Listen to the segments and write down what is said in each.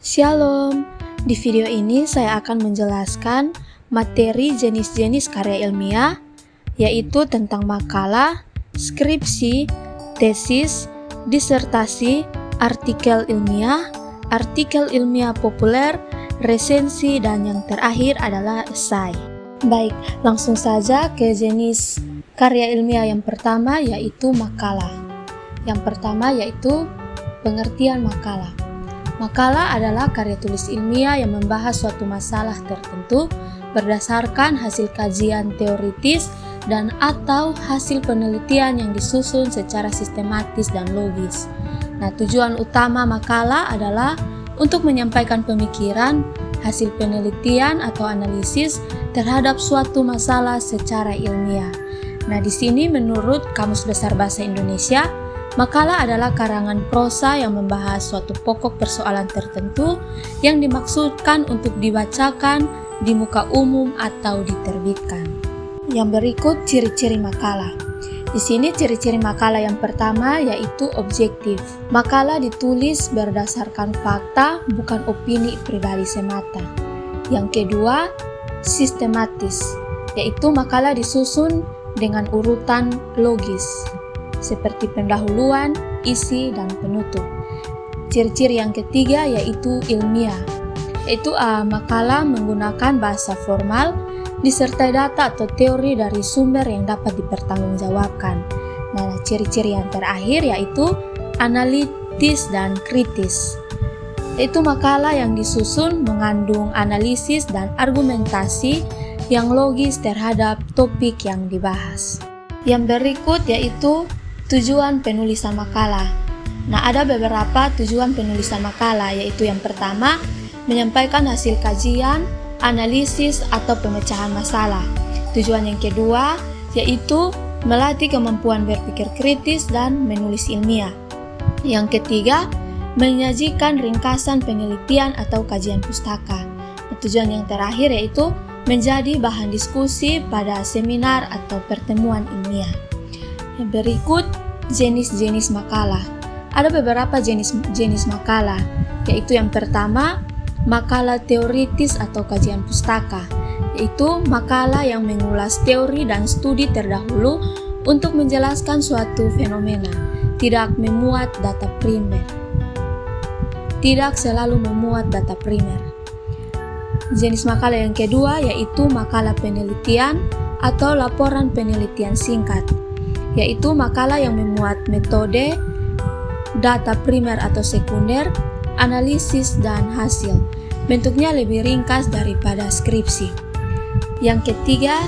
Shalom, di video ini saya akan menjelaskan materi jenis-jenis karya ilmiah, yaitu tentang makalah, skripsi, tesis, disertasi, artikel ilmiah populer, resensi, dan yang terakhir adalah esai. Baik, langsung saja ke jenis karya ilmiah yang pertama, yaitu makalah. Yang pertama yaitu pengertian makalah. Makalah adalah karya tulis ilmiah yang membahas suatu masalah tertentu berdasarkan hasil kajian teoritis dan atau hasil penelitian yang disusun secara sistematis dan logis. Nah, tujuan utama makalah adalah untuk menyampaikan pemikiran, hasil penelitian atau analisis terhadap suatu masalah secara ilmiah. Nah, di sini menurut Kamus Besar Bahasa Indonesia, makalah adalah karangan prosa yang membahas suatu pokok persoalan tertentu yang dimaksudkan untuk dibacakan di muka umum atau diterbitkan. Yang berikut ciri-ciri makalah. Di sini ciri-ciri makalah yang pertama yaitu objektif. Makalah ditulis berdasarkan fakta, bukan opini pribadi semata. Yang kedua, sistematis, yaitu makalah disusun dengan urutan logis, seperti pendahuluan, isi, dan penutup. Ciri-ciri yang ketiga yaitu ilmiah, yaitu makalah menggunakan bahasa formal disertai data atau teori dari sumber yang dapat dipertanggungjawabkan. Nah, ciri-ciri yang terakhir yaitu analitis dan kritis, yaitu makalah yang disusun mengandung analisis dan argumentasi yang logis terhadap topik yang dibahas. Yang berikut yaitu tujuan penulisan makalah. Nah, ada beberapa tujuan penulisan makalah, yaitu yang pertama, menyampaikan hasil kajian, analisis, atau pemecahan masalah. Tujuan yang kedua, yaitu melatih kemampuan berpikir kritis dan menulis ilmiah. Yang ketiga, menyajikan ringkasan penelitian atau kajian pustaka. Tujuan yang terakhir yaitu menjadi bahan diskusi pada seminar atau pertemuan ilmiah. Yang berikut jenis-jenis makalah. Ada beberapa jenis makalah, yaitu yang pertama, makalah teoritis atau kajian pustaka, yaitu makalah yang mengulas teori dan studi terdahulu untuk menjelaskan suatu fenomena, tidak memuat data primer. Tidak selalu memuat data primer. Jenis makalah yang kedua yaitu makalah penelitian atau laporan penelitian singkat, yaitu makalah yang memuat metode, data primer atau sekunder, analisis, dan hasil. Bentuknya lebih ringkas daripada skripsi. Yang ketiga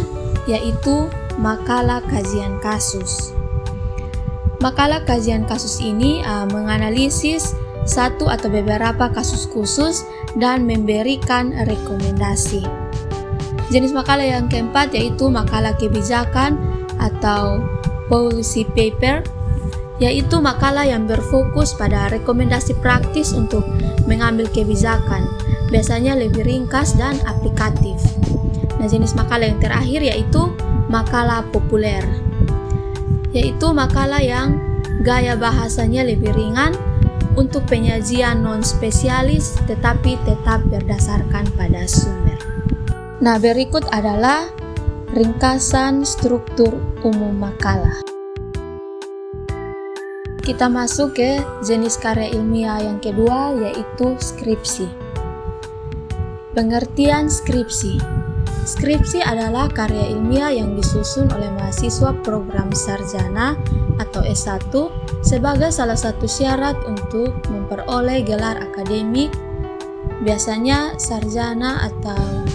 yaitu makalah kajian kasus. Makalah kajian kasus ini menganalisis satu atau beberapa kasus khusus dan memberikan rekomendasi. Jenis makalah yang keempat yaitu makalah kebijakan atau policy paper, yaitu makalah yang berfokus pada rekomendasi praktis untuk mengambil kebijakan, biasanya lebih ringkas dan aplikatif. Nah, jenis makalah yang terakhir yaitu makalah populer, yaitu makalah yang gaya bahasanya lebih ringan untuk penyajian non-spesialis tetapi tetap berdasarkan pada sumber. Nah, berikut adalah ringkasan struktur umum makalah. Kita masuk ke jenis karya ilmiah yang kedua yaitu skripsi. Pengertian skripsi. Skripsi adalah karya ilmiah yang disusun oleh mahasiswa program sarjana atau S1 sebagai salah satu syarat untuk memperoleh gelar akademik, biasanya sarjana atau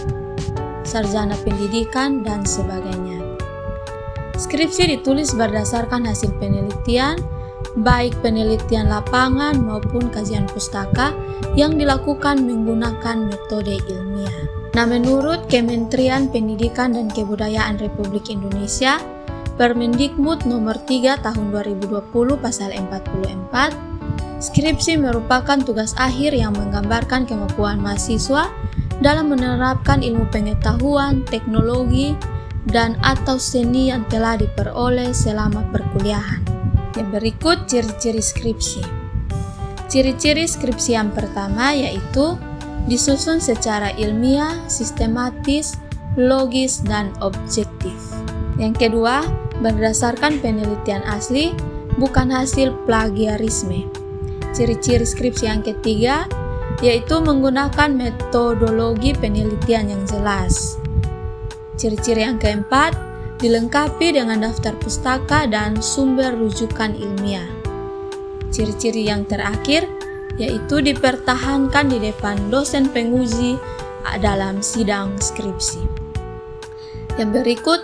sarjana pendidikan dan sebagainya. Skripsi ditulis berdasarkan hasil penelitian, baik penelitian lapangan maupun kajian pustaka yang dilakukan menggunakan metode ilmiah. Nah, menurut Kementerian Pendidikan dan Kebudayaan Republik Indonesia, Permendikbud nomor 3 tahun 2020 pasal 44, skripsi merupakan tugas akhir yang menggambarkan kemampuan mahasiswa dalam menerapkan ilmu pengetahuan, teknologi, dan atau seni yang telah diperoleh selama perkuliahan. Yang berikut ciri-ciri skripsi. Ciri-ciri skripsi yang pertama yaitu disusun secara ilmiah, sistematis, logis, dan objektif. Yang kedua, berdasarkan penelitian asli, bukan hasil plagiarisme. Ciri-ciri skripsi yang ketiga yaitu menggunakan metodologi penelitian yang jelas. Ciri-ciri yang keempat, dilengkapi dengan daftar pustaka dan sumber rujukan ilmiah. Ciri-ciri yang terakhir yaitu dipertahankan di depan dosen penguji dalam sidang skripsi. Yang berikut,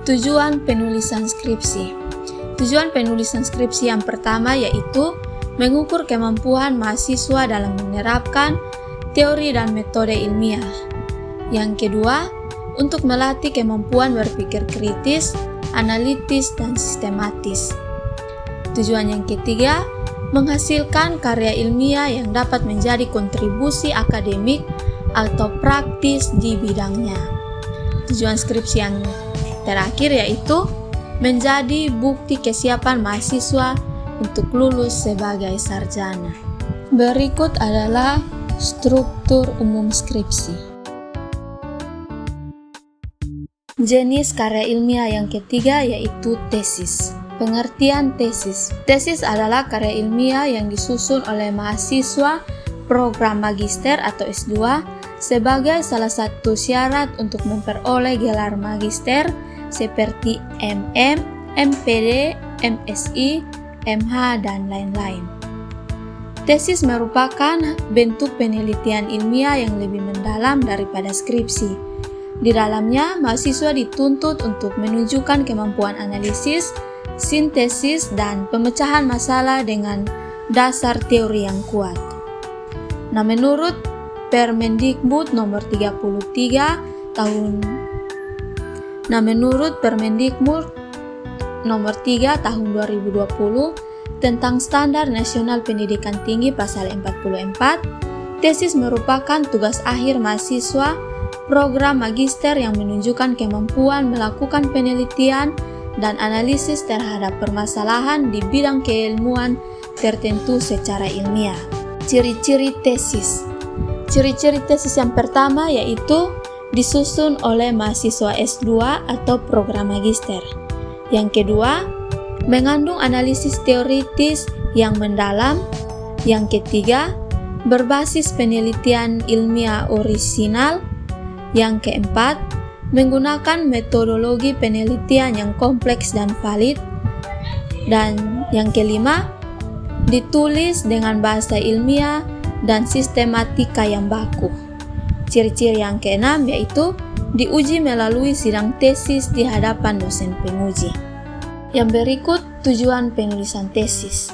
tujuan penulisan skripsi. Tujuan penulisan skripsi yang pertama yaitu mengukur kemampuan mahasiswa dalam menerapkan teori dan metode ilmiah. Yang kedua, untuk melatih kemampuan berpikir kritis, analitis, dan sistematis. Tujuan yang ketiga, menghasilkan karya ilmiah yang dapat menjadi kontribusi akademik atau praktis di bidangnya. Tujuan skripsi yang terakhir yaitu menjadi bukti kesiapan mahasiswa untuk lulus sebagai sarjana. Berikut adalah struktur umum skripsi. Jenis karya ilmiah yang ketiga yaitu tesis. Pengertian tesis. Tesis adalah karya ilmiah yang disusun oleh mahasiswa program magister atau S2 sebagai salah satu syarat untuk memperoleh gelar magister seperti MM, MPD, MSI, MH, dan lain-lain. Tesis merupakan bentuk penelitian ilmiah yang lebih mendalam daripada skripsi. Di dalamnya, mahasiswa dituntut untuk menunjukkan kemampuan analisis, sintesis, dan pemecahan masalah dengan dasar teori yang kuat. Nah, menurut Permendikbud nomor 33 tahun 2020 tentang Standar Nasional Pendidikan Tinggi pasal 44, tesis merupakan tugas akhir mahasiswa program magister yang menunjukkan kemampuan melakukan penelitian dan analisis terhadap permasalahan di bidang keilmuan tertentu secara ilmiah. Ciri-ciri tesis. Ciri-ciri tesis yang pertama yaitu disusun oleh mahasiswa S2 atau program magister. Yang kedua, mengandung analisis teoritis yang mendalam. Yang ketiga, berbasis penelitian ilmiah orisinal. Yang keempat, menggunakan metodologi penelitian yang kompleks dan valid. Dan yang kelima, ditulis dengan bahasa ilmiah dan sistematika yang baku. Ciri-ciri yang keenam yaitu diuji melalui sidang tesis di hadapan dosen penguji. Yang berikut tujuan penulisan tesis.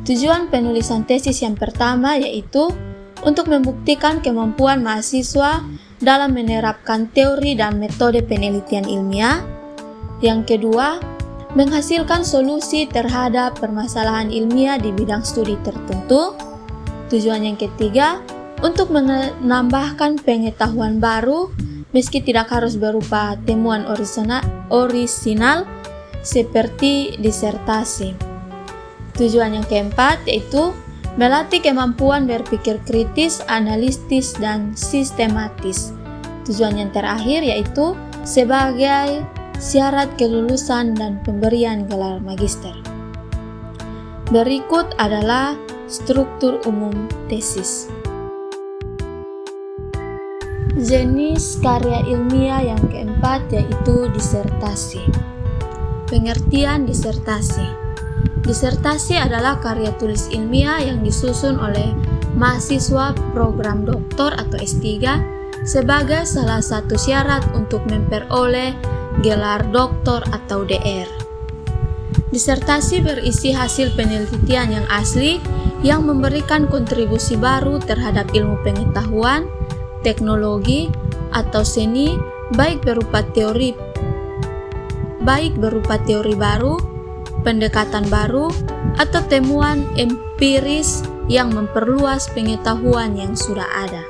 Tujuan penulisan tesis yang pertama yaitu untuk membuktikan kemampuan mahasiswa dalam menerapkan teori dan metode penelitian ilmiah. Yang kedua, menghasilkan solusi terhadap permasalahan ilmiah di bidang studi tertentu. Tujuan yang ketiga, untuk menambahkan pengetahuan baru meski tidak harus berupa temuan orisinal seperti disertasi. Tujuan yang keempat yaitu melatih kemampuan berpikir kritis, analitis, dan sistematis. Tujuan yang terakhir yaitu sebagai syarat kelulusan dan pemberian gelar magister. Berikut adalah struktur umum tesis. Jenis karya ilmiah yang keempat yaitu disertasi. Pengertian disertasi. Disertasi adalah karya tulis ilmiah yang disusun oleh mahasiswa program doktor atau S3 sebagai salah satu syarat untuk memperoleh gelar doktor atau DR. Disertasi berisi hasil penelitian yang asli yang memberikan kontribusi baru terhadap ilmu pengetahuan, teknologi, atau seni baik berupa teori baru, pendekatan baru, atau temuan empiris yang memperluas pengetahuan yang sudah ada.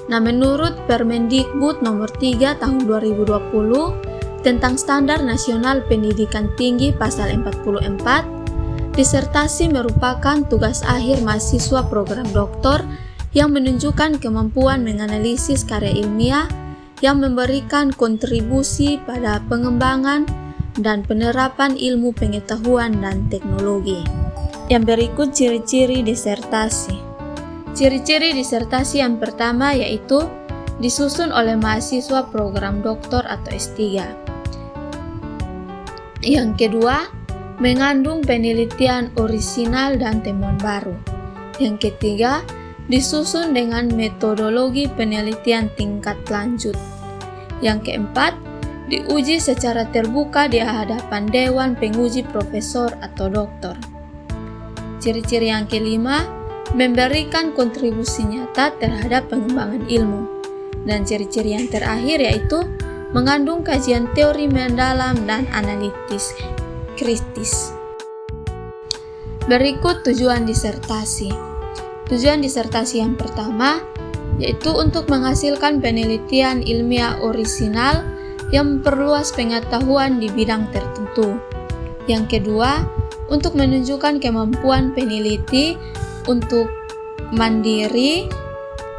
Nah, menurut Permendikbud nomor 3 tahun 2020 tentang Standar Nasional Pendidikan Tinggi pasal 44, Disertasi merupakan tugas akhir mahasiswa program doktor yang menunjukkan kemampuan menganalisis karya ilmiah yang memberikan kontribusi pada pengembangan dan penerapan ilmu pengetahuan dan teknologi. Yang berikut ciri-ciri disertasi. Ciri-ciri disertasi yang pertama yaitu disusun oleh mahasiswa program doktor atau S3. Yang kedua, mengandung penelitian orisinal dan temuan baru. Yang ketiga, disusun dengan metodologi penelitian tingkat lanjut. Yang keempat, diuji secara terbuka di hadapan dewan penguji profesor atau doktor. Ciri-ciri yang kelima, memberikan kontribusi nyata terhadap pengembangan ilmu. Dan ciri-ciri yang terakhir yaitu mengandung kajian teori mendalam dan analitis kritis. Berikut tujuan disertasi. Tujuan disertasi yang pertama yaitu untuk menghasilkan penelitian ilmiah orisinal yang memperluas pengetahuan di bidang tertentu. Yang kedua, untuk menunjukkan kemampuan peneliti untuk mandiri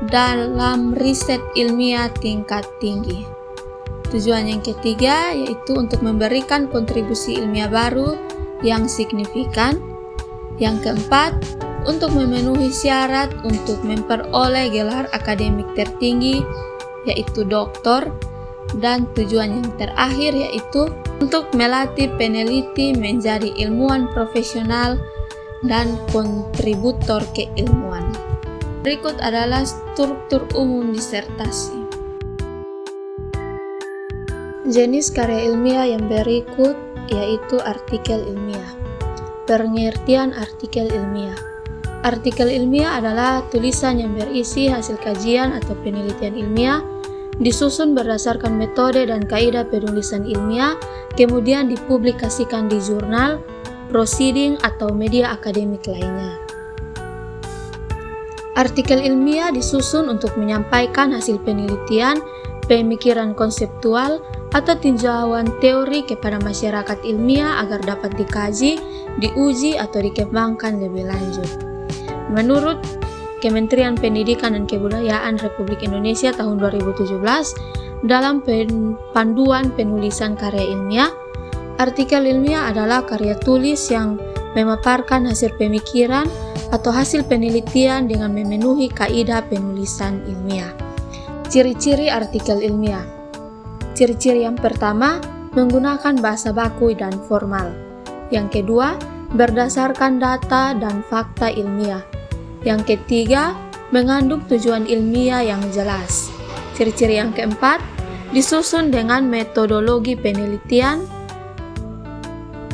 dalam riset ilmiah tingkat tinggi. Tujuan yang ketiga yaitu untuk memberikan kontribusi ilmiah baru yang signifikan. Yang keempat, untuk memenuhi syarat untuk memperoleh gelar akademik tertinggi yaitu doktor. Dan tujuan yang terakhir yaitu untuk melatih peneliti menjadi ilmuwan profesional dan kontributor keilmuan. Berikut adalah struktur umum disertasi. Jenis karya ilmiah yang berikut yaitu artikel ilmiah. Pengertian artikel ilmiah. Artikel ilmiah adalah tulisan yang berisi hasil kajian atau penelitian ilmiah, disusun berdasarkan metode dan kaidah penulisan ilmiah, kemudian dipublikasikan di jurnal, proceeding, atau media akademik lainnya. Artikel ilmiah disusun untuk menyampaikan hasil penelitian, pemikiran konseptual, atau tinjauan teori kepada masyarakat ilmiah agar dapat dikaji, diuji, atau dikembangkan lebih lanjut. Menurut Kementerian Pendidikan dan Kebudayaan Republik Indonesia tahun 2017, dalam panduan penulisan karya ilmiah, artikel ilmiah adalah karya tulis yang memaparkan hasil pemikiran atau hasil penelitian dengan memenuhi kaidah penulisan ilmiah. Ciri-ciri artikel ilmiah. Ciri-ciri yang pertama, menggunakan bahasa baku dan formal. Yang kedua, berdasarkan data dan fakta ilmiah. Yang ketiga, mengandung tujuan ilmiah yang jelas. Ciri-ciri yang keempat, disusun dengan metodologi penelitian.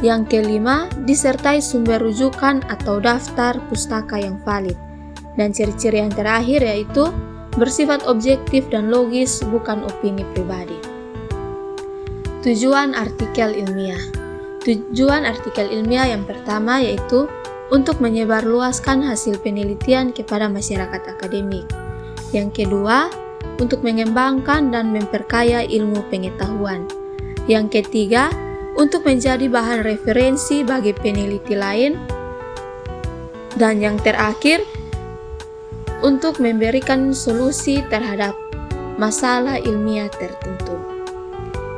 Yang kelima, disertai sumber rujukan atau daftar pustaka yang valid. Dan ciri-ciri yang terakhir yaitu bersifat objektif dan logis, bukan opini pribadi. Tujuan artikel ilmiah. Tujuan artikel ilmiah yang pertama yaitu untuk menyebarluaskan hasil penelitian kepada masyarakat akademik. Yang kedua, untuk mengembangkan dan memperkaya ilmu pengetahuan. Yang ketiga, untuk menjadi bahan referensi bagi peneliti lain. Dan yang terakhir, untuk memberikan solusi terhadap masalah ilmiah tertentu.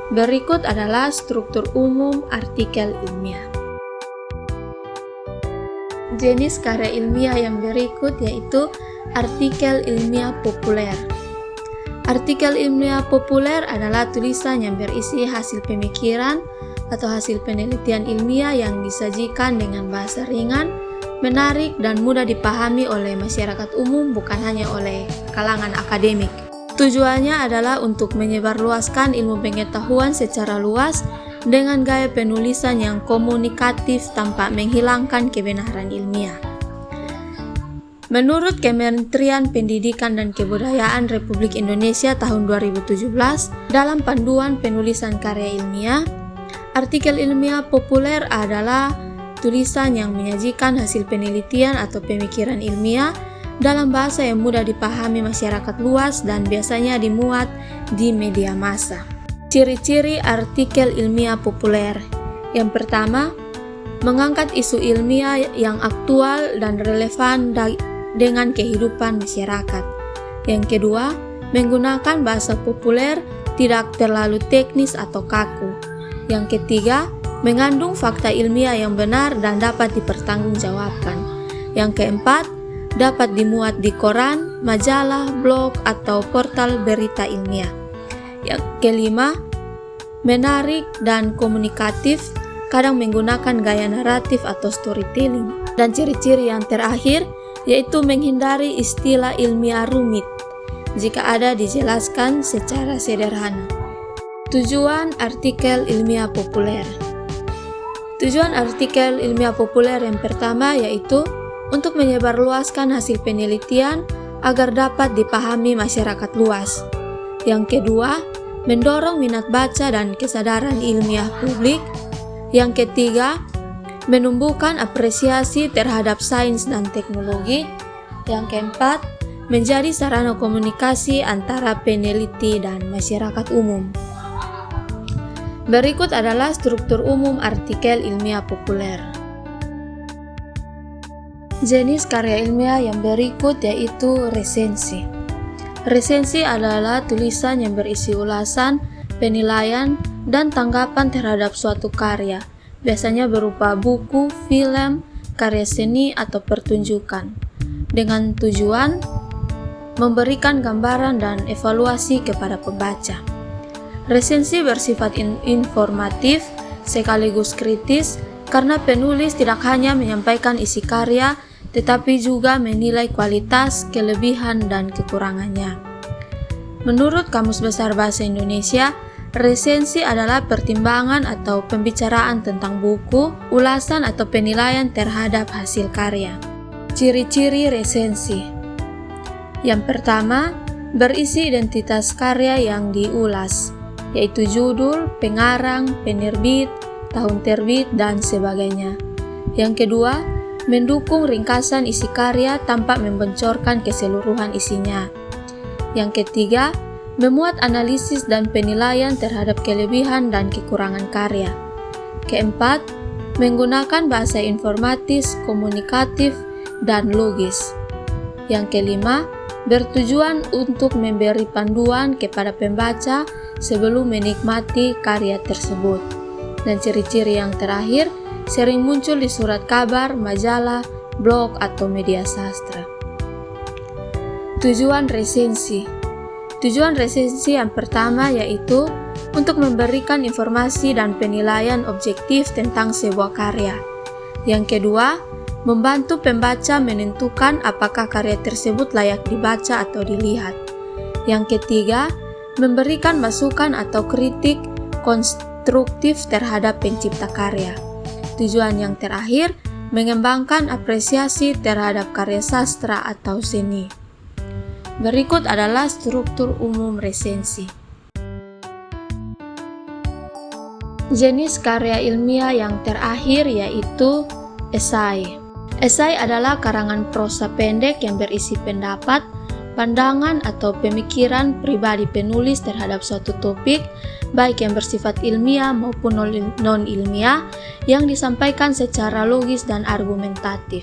Berikut adalah struktur umum artikel ilmiah. Jenis karya ilmiah yang berikut yaitu artikel ilmiah populer. Artikel ilmiah populer adalah tulisan yang berisi hasil pemikiran atau hasil penelitian ilmiah yang disajikan dengan bahasa ringan, menarik, dan mudah dipahami oleh masyarakat umum, bukan hanya oleh kalangan akademik. Tujuannya adalah untuk menyebarluaskan ilmu pengetahuan secara luas dengan gaya penulisan yang komunikatif tanpa menghilangkan kebenaran ilmiah. Menurut Kementerian Pendidikan dan Kebudayaan Republik Indonesia tahun 2017, dalam panduan penulisan karya ilmiah, artikel ilmiah populer adalah tulisan yang menyajikan hasil penelitian atau pemikiran ilmiah dalam bahasa yang mudah dipahami masyarakat luas dan biasanya dimuat di media massa. Ciri-ciri artikel ilmiah populer. Yang pertama, mengangkat isu ilmiah yang aktual dan relevan dengan kehidupan masyarakat. Yang kedua, menggunakan bahasa populer, tidak terlalu teknis atau kaku. Yang ketiga, mengandung fakta ilmiah yang benar dan dapat dipertanggungjawabkan. Yang keempat, dapat dimuat di koran, majalah, blog, atau portal berita ilmiah. Yang kelima, menarik dan komunikatif, kadang menggunakan gaya naratif atau storytelling. Dan ciri-ciri yang terakhir yaitu menghindari istilah ilmiah rumit jika ada dijelaskan secara sederhana. Tujuan artikel ilmiah populer. Tujuan artikel ilmiah populer yang pertama yaitu untuk menyebarluaskan hasil penelitian agar dapat dipahami masyarakat luas. Yang kedua, mendorong minat baca dan kesadaran ilmiah publik. Yang ketiga, menumbuhkan apresiasi terhadap sains dan teknologi. Yang keempat, menjadi sarana komunikasi antara peneliti dan masyarakat umum. Berikut adalah struktur umum artikel ilmiah populer. Jenis karya ilmiah yang berikut yaitu resensi. Resensi adalah tulisan yang berisi ulasan, penilaian, dan tanggapan terhadap suatu karya, biasanya berupa buku, film, karya seni, atau pertunjukan, dengan tujuan memberikan gambaran dan evaluasi kepada pembaca. Resensi bersifat informatif sekaligus kritis karena penulis tidak hanya menyampaikan isi karya, tetapi juga menilai kualitas, kelebihan, dan kekurangannya. Menurut Kamus Besar Bahasa Indonesia, resensi adalah pertimbangan atau pembicaraan tentang buku, ulasan atau penilaian terhadap hasil karya. Ciri-ciri resensi. Yang pertama, berisi identitas karya yang diulas, yaitu judul, pengarang, penerbit, tahun terbit, dan sebagainya. Yang kedua, mendukung ringkasan isi karya tanpa membocorkan keseluruhan isinya. Yang ketiga, memuat analisis dan penilaian terhadap kelebihan dan kekurangan karya. Keempat, menggunakan bahasa informatis, komunikatif, dan logis. Yang kelima, bertujuan untuk memberi panduan kepada pembaca sebelum menikmati karya tersebut. Dan ciri-ciri yang terakhir, sering muncul di surat kabar, majalah, blog, atau media sastra. Tujuan resensi. Tujuan resensi yang pertama yaitu untuk memberikan informasi dan penilaian objektif tentang sebuah karya. Yang kedua, membantu pembaca menentukan apakah karya tersebut layak dibaca atau dilihat. Yang ketiga, memberikan masukan atau kritik konstruktif terhadap pencipta karya. Tujuan yang terakhir, mengembangkan apresiasi terhadap karya sastra atau seni. Berikut adalah struktur umum resensi. Jenis karya ilmiah yang terakhir yaitu esai. Esai adalah karangan prosa pendek yang berisi pendapat, pandangan, atau pemikiran pribadi penulis terhadap suatu topik, baik yang bersifat ilmiah maupun non-ilmiah, yang disampaikan secara logis dan argumentatif.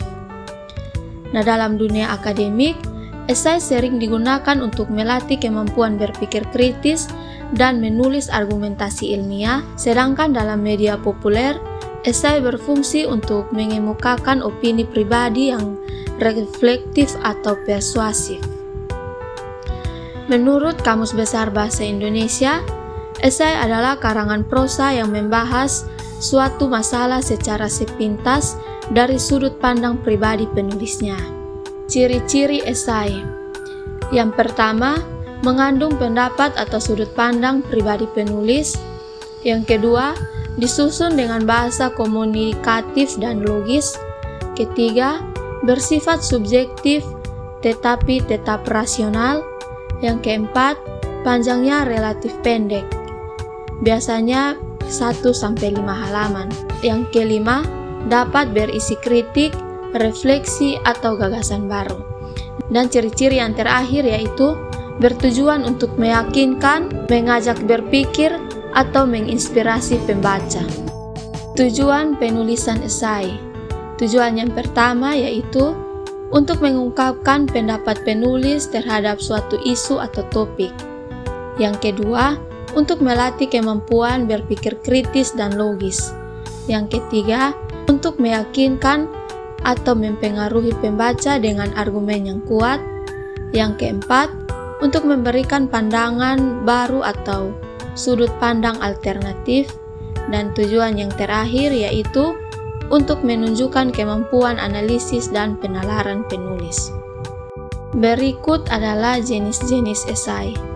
Nah, dalam dunia akademik, esai sering digunakan untuk melatih kemampuan berpikir kritis dan menulis argumentasi ilmiah, sedangkan dalam media populer, esai berfungsi untuk mengemukakan opini pribadi yang reflektif atau persuasif. Menurut Kamus Besar Bahasa Indonesia, esai adalah karangan prosa yang membahas suatu masalah secara sepintas dari sudut pandang pribadi penulisnya. Ciri-ciri esai. Yang pertama, mengandung pendapat atau sudut pandang pribadi penulis. Yang kedua, disusun dengan bahasa komunikatif dan logis. Ketiga, bersifat subjektif tetapi tetap rasional. Yang keempat, panjangnya relatif pendek, biasanya 1-5 halaman. Yang kelima, dapat berisi kritik, refleksi, atau gagasan baru. Dan ciri-ciri yang terakhir yaitu bertujuan untuk meyakinkan, mengajak berpikir, atau menginspirasi pembaca. Tujuan penulisan esai. Tujuan yang pertama yaitu untuk mengungkapkan pendapat penulis terhadap suatu isu atau topik. Yang kedua, untuk melatih kemampuan berpikir kritis dan logis. Yang ketiga, untuk meyakinkan atau mempengaruhi pembaca dengan argumen yang kuat. Yang keempat, untuk memberikan pandangan baru atau sudut pandang alternatif. Dan tujuan yang terakhir yaitu untuk menunjukkan kemampuan analisis dan penalaran penulis. Berikut adalah jenis-jenis esai.